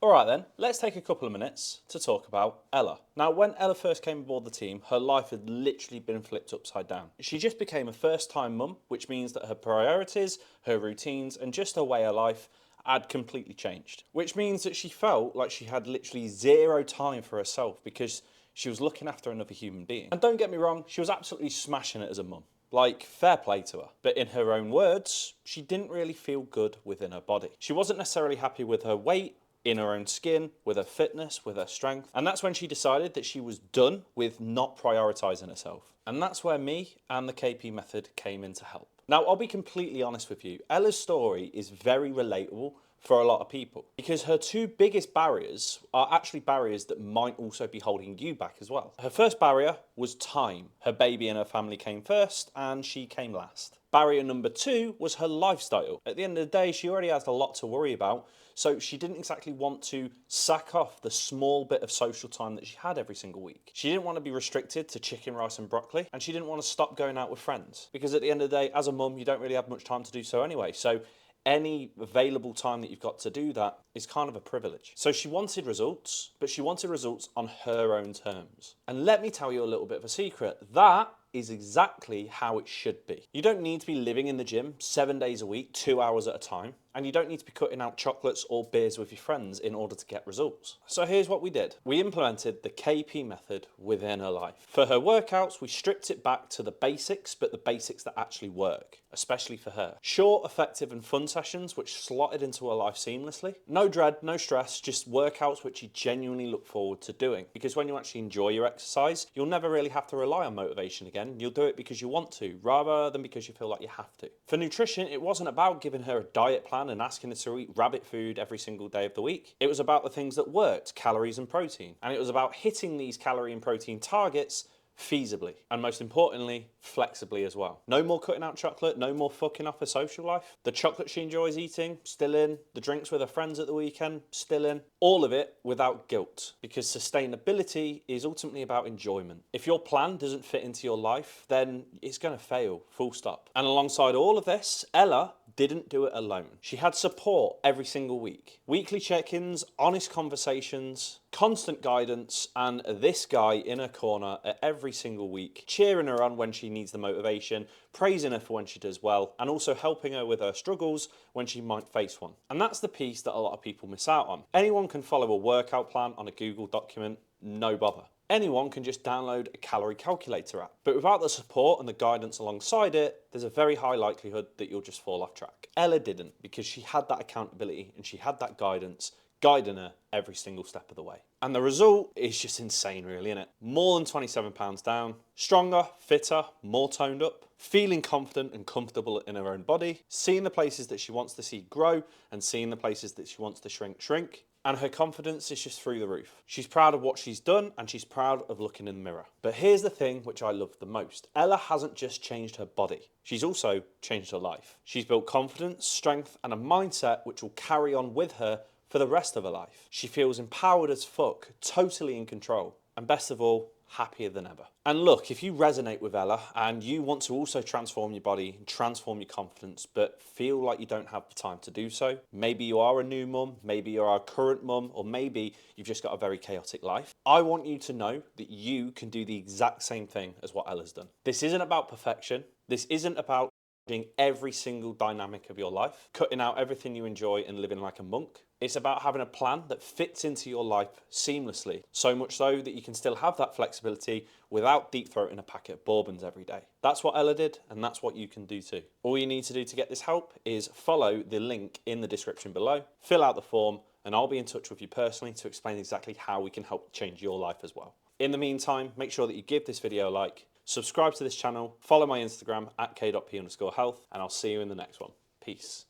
Alright then, let's take a couple of minutes to talk about Ella. Now, when Ella first came aboard the team, her life had literally been flipped upside down. She just became a first-time mum, which means that her priorities, her routines, and just her way of life had completely changed. Which means that she felt like she had literally zero time for herself because she was looking after another human being. And don't get me wrong, she was absolutely smashing it as a mum. Like, fair play to her. But in her own words, she didn't really feel good within her body. She wasn't necessarily happy with her weight, in her own skin, with her fitness, with her strength. And that's when she decided that she was done with not prioritising herself. And that's where me and the KP method came in to help. Now, I'll be completely honest with you. Ella's story is very relatable for a lot of people because her two biggest barriers are actually barriers that might also be holding you back as well. Her first barrier was time. Her baby and her family came first and she came last. Barrier number two was her lifestyle. At the end of the day, she already has a lot to worry about, so she didn't exactly want to sack off the small bit of social time that she had every single week. She didn't want to be restricted to chicken, rice and broccoli, and she didn't want to stop going out with friends. Because at the end of the day, as a mum, you don't really have much time to do so anyway. So any available time that you've got to do that is kind of a privilege. So she wanted results, but she wanted results on her own terms. And let me tell you a little bit of a secret. That is exactly how it should be. You don't need to be living in the gym 7 days a week, 2 hours at a time. And you don't need to be cutting out chocolates or beers with your friends in order to get results. So here's what we did. We implemented the KP method within her life. For her workouts, we stripped it back to the basics, but the basics that actually work, especially for her. Short, effective and fun sessions which slotted into her life seamlessly. No dread, no stress, just workouts which you genuinely look forward to doing. Because when you actually enjoy your exercise, you'll never really have to rely on motivation again. You'll do it because you want to, rather than because you feel like you have to. For nutrition, it wasn't about giving her a diet plan and asking her to eat rabbit food every single day of the week. It was about the things that worked, calories and protein. And it was about hitting these calorie and protein targets feasibly, and most importantly, flexibly as well. No more cutting out chocolate, no more fucking off her social life. The chocolate she enjoys eating, still in. The drinks with her friends at the weekend, still in. All of it without guilt, because sustainability is ultimately about enjoyment. If your plan doesn't fit into your life, then it's going to fail, full stop. And alongside all of this, Ella didn't do it alone. She had support every single week. Weekly check-ins, honest conversations, constant guidance, and this guy in her corner at every single week, cheering her on when she needs the motivation, praising her for when she does well, and also helping her with her struggles when she might face one. And that's the piece that a lot of people miss out on. Anyone can follow a workout plan on a Google document, no bother. Anyone can just download a calorie calculator app. But without the support and the guidance alongside it, there's a very high likelihood that you'll just fall off track. Ella didn't, because she had that accountability and she had that guidance guiding her every single step of the way. And the result is just insane really, isn't it? More than 27 pounds down, stronger, fitter, more toned up, feeling confident and comfortable in her own body, seeing the places that she wants to see grow and seeing the places that she wants to shrink. And her confidence is just through the roof. She's proud of what she's done and she's proud of looking in the mirror. But here's the thing which I love the most. Ella hasn't just changed her body. She's also changed her life. She's built confidence, strength and a mindset which will carry on with her for the rest of her life. She feels empowered as fuck, totally in control. And best of all, happier than ever. And look, if you resonate with Ella and you want to also transform your body, transform your confidence, but feel like you don't have the time to do so, maybe you are a new mum, maybe you are a current mum, or maybe you've just got a very chaotic life, I want you to know that you can do the exact same thing as what Ella's done. This isn't about perfection. This isn't about doing every single dynamic of your life, cutting out everything you enjoy and living like a monk. It's about having a plan that fits into your life seamlessly, so much so that you can still have that flexibility without deep throating a packet of bourbons every day. That's what Ella did, and that's what you can do too. All you need to do to get this help is follow the link in the description below, fill out the form, and I'll be in touch with you personally to explain exactly how we can help change your life as well. In the meantime, make sure that you give this video a like, subscribe to this channel, follow my Instagram at k.p_health, and I'll see you in the next one. Peace.